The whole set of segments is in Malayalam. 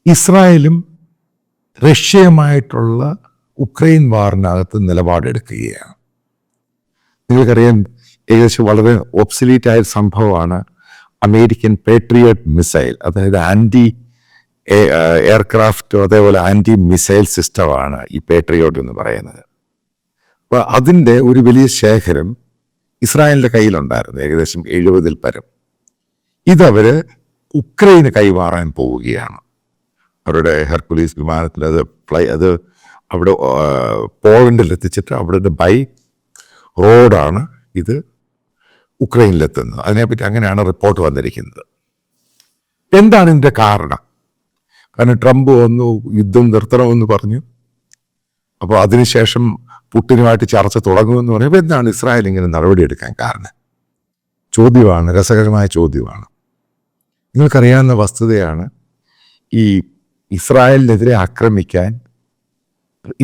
ഇസ്രായേലും റഷ്യയുമായിട്ടുള്ള ഉക്രൈൻ വാറിനകത്ത് നിലപാടെടുക്കുകയാണ്. നിങ്ങൾക്കറിയാം, ഏകദേശം വളരെ ഒബ്സലീറ്റായ സംഭവമാണ് അമേരിക്കൻ പേട്രിയറ്റ് മിസൈൽ. അതായത് ആൻറ്റി എയർക്രാഫ്റ്റ് അതേപോലെ ആൻറ്റി മിസൈൽ സിസ്റ്റമാണ് ഈ പേട്രിയോട്ട് എന്ന് പറയുന്നത്. അപ്പോൾ അതിൻ്റെ ഒരു വലിയ ശേഖരം ഇസ്രായേലിൻ്റെ കയ്യിലുണ്ടായിരുന്നു, ഏകദേശം 70 പരം. ഇതവർ ഉക്രൈന് കൈമാറാൻ പോവുകയാണ്. അവരുടെ ഹെർക്കുലീസ് വിമാനത്തിൽ അത് അവിടെ പോളണ്ടിൽ എത്തിച്ചിട്ട് അവിടെ ബൈ റോഡാണ് ഇത് ഉക്രൈനിലെത്തുന്നത്. അതിനെപ്പറ്റി അങ്ങനെയാണ് റിപ്പോർട്ട് വന്നിരിക്കുന്നത്. എന്താണ് ഇതിൻ്റെ കാരണം? കാരണം ട്രംപ് വന്നു, യുദ്ധം നിർത്തണമെന്ന് പറഞ്ഞു. അപ്പോൾ അതിനുശേഷം പുട്ടിനുമായിട്ട് ചർച്ച തുടങ്ങുമെന്ന് പറയുമ്പോൾ എന്താണ് ഇസ്രായേൽ ഇങ്ങനെ നടപടിയെടുക്കാൻ കാരണം? ചോദ്യമാണ്, രസകരമായ ചോദ്യമാണ്. നിങ്ങൾക്കറിയാവുന്ന വസ്തുതയാണ്, ഈ ഇസ്രായേലിനെതിരെ ആക്രമിക്കാൻ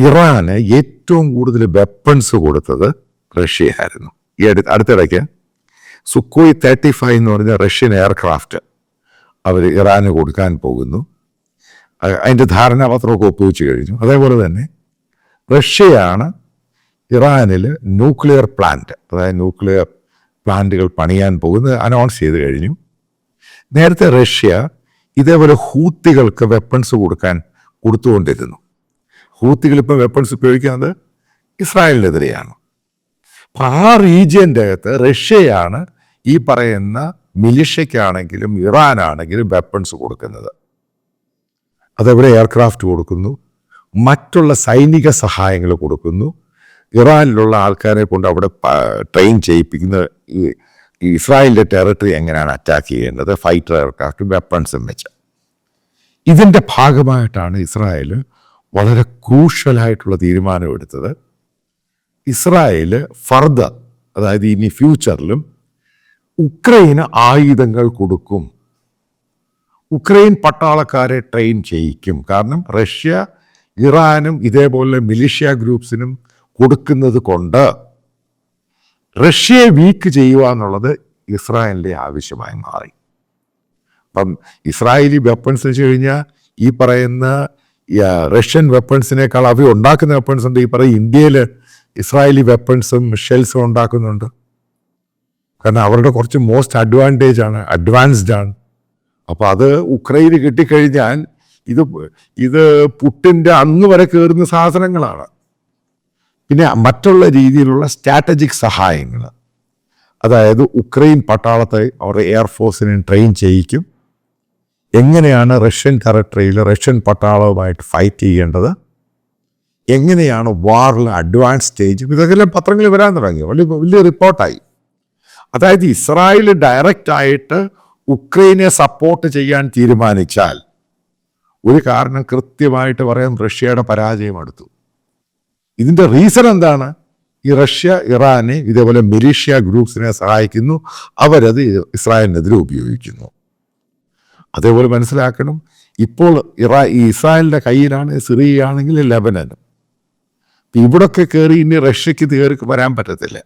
ഇറാന് ഏറ്റവും കൂടുതൽ വെപ്പൺസ് കൊടുത്തത് റഷ്യയായിരുന്നു. ഈ അടുത്തിടയ്ക്ക് സുക്കോയ് 35 എന്ന് പറഞ്ഞ റഷ്യൻ എയർക്രാഫ്റ്റ് അവർ ഇറാന് കൊടുക്കാൻ പോകുന്നു. അതിൻ്റെ ധാരണാപത്രമൊക്കെ ഒപ്പുവെച്ച് കഴിഞ്ഞു. അതേപോലെ തന്നെ റഷ്യയാണ് ഇറാനിൽ ന്യൂക്ലിയർ പ്ലാന്റ്, അതായത് ന്യൂക്ലിയർ പ്ലാന്റുകൾ പണിയാൻ പോകുന്നത് അനൗൺസ് ചെയ്ത് കഴിഞ്ഞു. നേരത്തെ റഷ്യ ഇതേപോലെ ഹൂത്തികൾക്ക് വെപ്പൺസ് കൊടുത്തുകൊണ്ടിരുന്നു. ഹൂത്തികൾ ഇപ്പോൾ വെപ്പൺസ് ഉപയോഗിക്കുന്നത് ഇസ്രായേലിനെതിരെയാണ്. അപ്പം ആ റീജിയൻ്റെ അകത്ത് റഷ്യയാണ് ഈ പറയുന്ന മിലിഷ്യയ്ക്കാണെങ്കിലും ഇറാനാണെങ്കിലും വെപ്പൺസ് കൊടുക്കുന്നത്. അതേപോലെ എയർക്രാഫ്റ്റ് കൊടുക്കുന്നു, മറ്റുള്ള സൈനിക സഹായങ്ങൾ കൊടുക്കുന്നു. ഇറാനിലുള്ള ആൾക്കാരെ കൊണ്ട് അവിടെ ട്രെയിൻ ചെയ്യിപ്പിക്കുന്ന ഈ ഇസ്രായേലിൻ്റെ ടെറിട്ടറി എങ്ങനെയാണ് അറ്റാക്ക് ചെയ്യേണ്ടത്, ഫൈറ്റർ എയർക്രാഫ്റ്റ് വെപ്പൺസും വെച്ച്. ഇതിൻ്റെ ഭാഗമായിട്ടാണ് ഇസ്രായേൽ വളരെ ക്രൂഷ്യലായിട്ടുള്ള തീരുമാനമെടുത്തത്. ഇസ്രായേൽ ഫർദർ, അതായത് ഇനി ഫ്യൂച്ചറിലും ഉക്രൈന് ആയുധങ്ങൾ കൊടുക്കും, ഉക്രൈൻ പട്ടാളക്കാരെ ട്രെയിൻ ചെയ്യിക്കും. കാരണം റഷ്യ ഇറാനും ഇതേപോലെ മിലിഷ്യ ഗ്രൂപ്പ്സിനും കൊടുക്കുന്നത് കൊണ്ട് റഷ്യയെ വീക്ക് ചെയ്യുക എന്നുള്ളത് ഇസ്രായേലിൻ്റെ ആവശ്യമായി മാറി. അപ്പം ഇസ്രായേലി വെപ്പൺസ് വെച്ച് കഴിഞ്ഞാൽ ഈ പറയുന്ന റഷ്യൻ വെപ്പൺസിനേക്കാൾ അവർ ഉണ്ടാക്കുന്ന വെപ്പൺസ് ഉണ്ട്. ഈ പറയും ഇന്ത്യയിൽ ഇസ്രായേലി വെപ്പൺസും ഷെൽസും ഉണ്ടാക്കുന്നുണ്ട്. കാരണം അവരുടെ കുറച്ച് മോസ്റ്റ് അഡ്വാൻസ്ഡ് ആണ്. അപ്പോൾ അത് ഉക്രൈന് കിട്ടിക്കഴിഞ്ഞാൽ ഇത് പുട്ടിൻ്റെ അന്ന് വരെ കയറുന്ന സാധനങ്ങളാണ്. പിന്നെ മറ്റുള്ള രീതിയിലുള്ള സ്ട്രാറ്റജിക് സഹായങ്ങൾ, അതായത് ഉക്രൈൻ പട്ടാളത്തെ അവരുടെ എയർഫോഴ്സിനെ ട്രെയിൻ ചെയ്യിക്കും, എങ്ങനെയാണ് റഷ്യൻ ടെറിട്ടറിയിൽ റഷ്യൻ പട്ടാളവുമായിട്ട് ഫൈറ്റ് ചെയ്യേണ്ടത്, എങ്ങനെയാണ് വാറിൽ അഡ്വാൻസ് സ്റ്റേജ്, ഇതൊക്കെ പത്രങ്ങളിൽ വരാൻ തുടങ്ങി. വലിയ റിപ്പോർട്ടായി. അതായത് ഇസ്രായേൽ ഡയറക്റ്റായിട്ട് ഉക്രൈനെ സപ്പോർട്ട് ചെയ്യാൻ തീരുമാനിച്ചാൽ ഒരു കാരണം കൃത്യമായിട്ട് പറയാം, റഷ്യയുടെ പരാജയം അടുത്തു. ഇതിൻ്റെ റീസൺ എന്താണ്? ഈ റഷ്യ ഇറാനെ ഇതേപോലെ മിലിഷ്യ ഗ്രൂപ്പ്സിനെ സഹായിക്കുന്നു, അവരത് ഇസ്രായേലിനെതിരെ ഉപയോഗിക്കുന്നു. അതേപോലെ മനസ്സിലാക്കണം, ഇപ്പോൾ ഈ ഇസ്രായേലിൻ്റെ കയ്യിലാണ് സിറിയ ആണെങ്കിൽ ലെബനനും. ഇവിടൊക്കെ കയറി ഇനി റഷ്യക്ക് കയറി വരാൻ പറ്റത്തില്ല.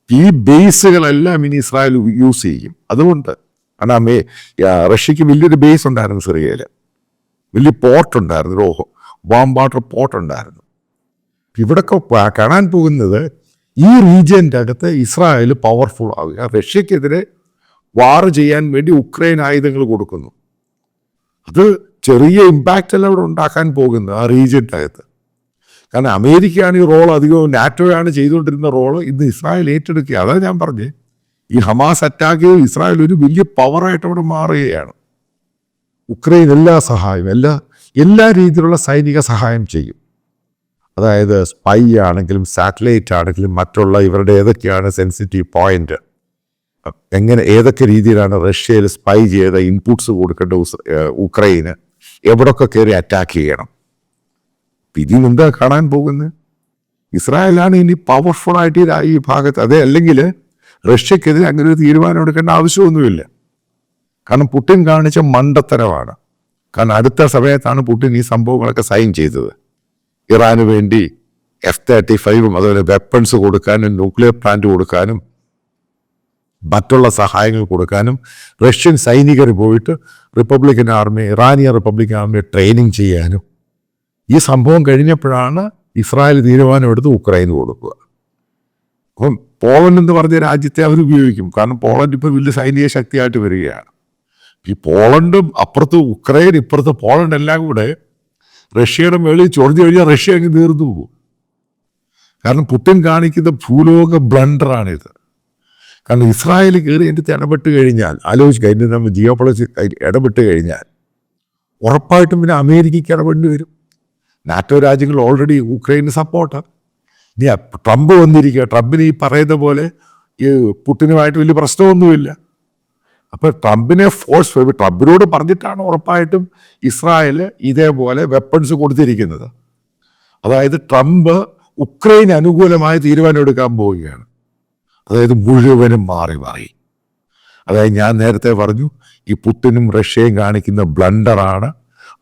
ഈ ബേസുകളെല്ലാം ഇനി ഇസ്രായേൽ യൂസ് ചെയ്യും. അതുകൊണ്ട് കാരണം റഷ്യക്ക് വലിയൊരു ബേസ് ഉണ്ടായിരുന്നു സിറിയയിൽ, വലിയ പോർട്ടുണ്ടായിരുന്നു, ബോംബ് വാട്ടർ പോർട്ടുണ്ടായിരുന്നു. ഇവിടൊക്കെ കാണാൻ പോകുന്നത് ഈ റീജിയൻ്റെ അകത്ത് ഇസ്രായേൽ പവർഫുൾ ആവുക. റഷ്യക്കെതിരെ വാർ ചെയ്യാൻ വേണ്ടി ഉക്രൈൻ ആയുധങ്ങൾ കൊടുക്കുന്നു. അത് ചെറിയ ഇമ്പാക്റ്റ് അല്ല അവിടെ ഉണ്ടാക്കാൻ പോകുന്നത് ആ റീജിയൻ്റെ അകത്ത്. കാരണം അമേരിക്കയാണ് ഈ റോൾ അധികവും, നാറ്റോയാണ് ചെയ്തുകൊണ്ടിരുന്ന റോള് ഇന്ന് ഇസ്രായേൽ ഏറ്റെടുക്കുക. അതാണ് ഞാൻ പറഞ്ഞത്, ഈ ഹമാസ് അറ്റാക്ക് ഇസ്രായേൽ ഒരു വലിയ പവറായിട്ട് അവിടെ മാറുകയാണ്. ഉക്രൈൻ എല്ലാ സഹായം, എല്ലാ രീതിയിലുള്ള സൈനിക സഹായം ചെയ്യും. അതായത് സ്പൈ ആണെങ്കിലും സാറ്റലൈറ്റ് ആണെങ്കിലും മറ്റുള്ള ഇവരുടെ ഏതൊക്കെയാണ് സെൻസിറ്റീവ് പോയിന്റ്, ഏതൊക്കെ രീതിയിലാണ് റഷ്യയിൽ സ്പൈ ചെയ്ത ഇൻപുട്സ് കൊടുക്കേണ്ട ഉക്രൈന്, എവിടൊക്കെ കയറി അറ്റാക്ക് ചെയ്യണം. ഇതിനെന്താ കാണാൻ പോകുന്നത്? ഇസ്രായേലാണ് ഇനി പവർഫുള്ളായിട്ട് ഈ ഭാഗത്ത്. അതേ അല്ലെങ്കിൽ റഷ്യക്കെതിരെ അങ്ങനെ ഒരു തീരുമാനം എടുക്കേണ്ട ആവശ്യമൊന്നുമില്ല. കാരണം പുടിൻ കാണിച്ച മണ്ടത്തരമാണ്. കാരണം അടുത്ത സമയത്താണ് പുടിൻ ഈ സംഭവങ്ങളൊക്കെ സൈൻ ചെയ്തത്. ഇറാന് വേണ്ടി F-35 അതുപോലെ വെപ്പൺസ് കൊടുക്കാനും ന്യൂക്ലിയർ പ്ലാന്റ് കൊടുക്കാനും മറ്റുള്ള സഹായങ്ങൾ കൊടുക്കാനും റഷ്യൻ സൈനികർ പോയിട്ട് റിപ്പബ്ലിക്കൻ ആർമി, ഇറാനിയൻ റിപ്പബ്ലിക്കൻ ആർമിയെ ട്രെയിനിങ് ചെയ്യാനും. ഈ സംഭവം കഴിഞ്ഞപ്പോഴാണ് ഇസ്രായേൽ തീരുമാനമെടുത്ത് ഉക്രൈന് കൊടുക്കുക. അപ്പം പോളണ്ട് എന്ന് പറഞ്ഞ രാജ്യത്തെ അവർ ഉപയോഗിക്കും. കാരണം പോളണ്ട് ഇപ്പോൾ വലിയ സൈനിക ശക്തിയായിട്ട് വരികയാണ്. ഈ പോളണ്ടും അപ്പുറത്ത് ഉക്രൈൻ, ഇപ്പുറത്ത് പോളണ്ട് എല്ലാം കൂടെ റഷ്യയുടെ മേളിൽ ചൊറിഞ്ഞു കഴിഞ്ഞാൽ റഷ്യ അങ്ങ് തീർന്നു പോകും. കാരണം പുടിൻ കാണിക്കുന്ന ഭൂലോക ബ്ലണ്ടറാണിത്. കാരണം ഇസ്രായേൽ കയറി എൻ്റെ ഇടപെട്ട് കഴിഞ്ഞാൽ, ആലോചിക്കുക, അതിൻ്റെ നമ്മൾ ജിയോ പൊളിറ്റിക്സ് ഇടപെട്ട് കഴിഞ്ഞാൽ ഉറപ്പായിട്ടും പിന്നെ അമേരിക്കയ്ക്ക് ഇടപെടേണ്ടി വരും. നാറ്റോ രാജ്യങ്ങൾ ഓൾറെഡി ഉക്രൈന് സപ്പോർട്ടാണ്. ഇനി ട്രംപ് വന്നിരിക്കുക, ട്രംപിന് ഈ പറയുന്ന പോലെ ഈ പുടിനുമായിട്ട് വലിയ പ്രശ്നമൊന്നുമില്ല. അപ്പോൾ ട്രംപിനെ ട്രംപിനോട് പറഞ്ഞിട്ടാണ് ഉറപ്പായിട്ടും ഇസ്രായേൽ ഇതേപോലെ വെപ്പൺസ് കൊടുത്തിരിക്കുന്നത്. അതായത് ട്രംപ് ഉക്രൈന് അനുകൂലമായ തീരുമാനം എടുക്കാൻ പോവുകയാണ്. അതായത് മുഴുവനും മാറി. അതായത് ഞാൻ നേരത്തെ പറഞ്ഞു, ഈ പുടിനും റഷ്യയും കാണിക്കുന്ന ബ്ലണ്ടറാണ്.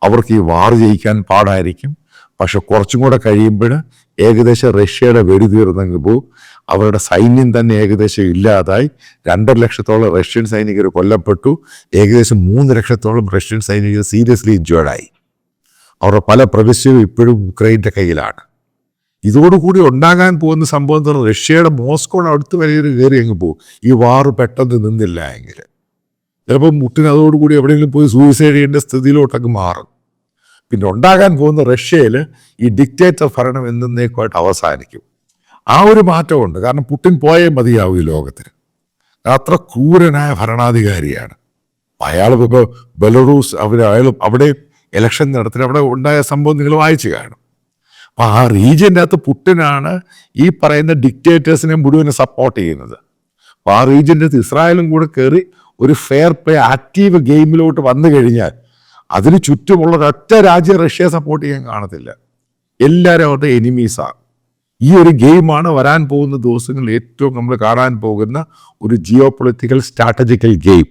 അവർക്ക് ഈ വാർ ജയിക്കാൻ പാടായിരിക്കും. പക്ഷെ കുറച്ചും കൂടെ കഴിയുമ്പോൾ ഏകദേശം റഷ്യയുടെ വെടി തീർന്നെങ്കിൽ പോവും. അവരുടെ സൈന്യം തന്നെ ഏകദേശം ഇല്ലാതായി. 2.5 ലക്ഷത്തോളം റഷ്യൻ സൈനികർ കൊല്ലപ്പെട്ടു. ഏകദേശം 3 ലക്ഷത്തോളം റഷ്യൻ സൈനികർ സീരിയസ്ലി ഇഞ്ചേർഡായി. അവരുടെ പല പ്രവിശ്യയും ഇപ്പോഴും ഉക്രൈൻ്റെ കയ്യിലാണ്. ഇതോടുകൂടി ഉണ്ടാകാൻ പോകുന്ന സംഭവം എന്ന് പറഞ്ഞാൽ റഷ്യയുടെ മോസ്കോയുടെ അടുത്ത് വരെ കയറി അങ്ങ് പോകും. ഈ വാർ പെട്ടെന്ന് നിന്നില്ല എങ്കിൽ ചിലപ്പോൾ പുടിൻ അതോടുകൂടി എവിടെയെങ്കിലും പോയി സൂയിസൈഡ് ചെയ്യേണ്ട സ്ഥിതിയിലോട്ടൊക്കെ മാറും. പിന്നെ ഉണ്ടാകാൻ പോകുന്ന റഷ്യയിൽ ഈ ഡിക്റ്റേറ്റർ ഭരണം എന്നേക്കുമായിട്ട് അവസാനിക്കും. ആ ഒരു മാറ്റമുണ്ട്. കാരണം പുടിൻ പോയേ മതിയാവും ഈ ലോകത്തിന്. അത്ര ക്രൂരനായ ഭരണാധികാരിയാണ് അയാൾ. ഇപ്പോൾ ബെലറൂസ് അയാൾ അവിടെ ഇലക്ഷൻ നടത്തി അവിടെ ഉണ്ടായ സംഭവം നിങ്ങൾ വായിച്ചു കാണും. അപ്പോൾ ആ റീജിയൻ്റെ അകത്ത് പുടിനാണ് ഈ പറയുന്ന ഡിക്റ്റേറ്റേഴ്സിനെ മുഴുവനെ സപ്പോർട്ട് ചെയ്യുന്നത്. അപ്പോൾ ആ റീജിയൻ്റെ അകത്ത് ഇസ്രായേലും കൂടെ കയറി ഒരു ഫെയർ പ്ലേ ആക്റ്റീവ് ഗെയിമിലോട്ട് വന്നു കഴിഞ്ഞാൽ അതിന് ചുറ്റുമുള്ള ഒരൊറ്റ രാജ്യം റഷ്യയെ സപ്പോർട്ട് ചെയ്യാൻ കാണത്തില്ല. എല്ലാവരും അവരുടെ എനിമീസാണ്. ഈ ഒരു ഗെയിമാണ് വരാൻ പോകുന്ന ദിവസങ്ങളിൽ ഏറ്റവും നമ്മൾ കാണാൻ പോകുന്ന ഒരു ജിയോ പൊളിറ്റിക്കൽ സ്ട്രാറ്റജിക്കൽ ഗെയിം.